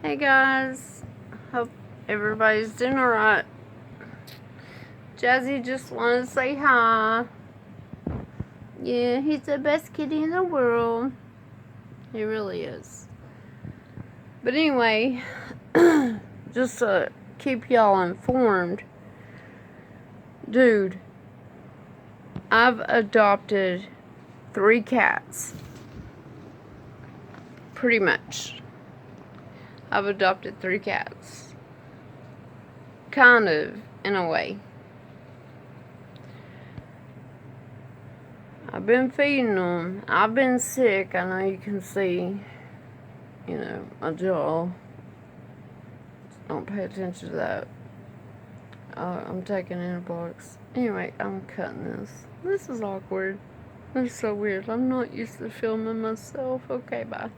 Hey guys, hope everybody's doing alright. Jazzy just wanted to say hi. Yeah, he's the best kitty in the world. He really is. But anyway, just to keep y'all informed, dude, I've adopted 3 cats. Pretty much. I've adopted 3 cats. Kind of, in a way. I've been feeding them. I've been sick. I know you can see, my jaw. Don't pay attention to that. I'm taking antibiotics. Anyway, I'm cutting this. This is awkward. This is so weird. I'm not used to filming myself. Okay, bye.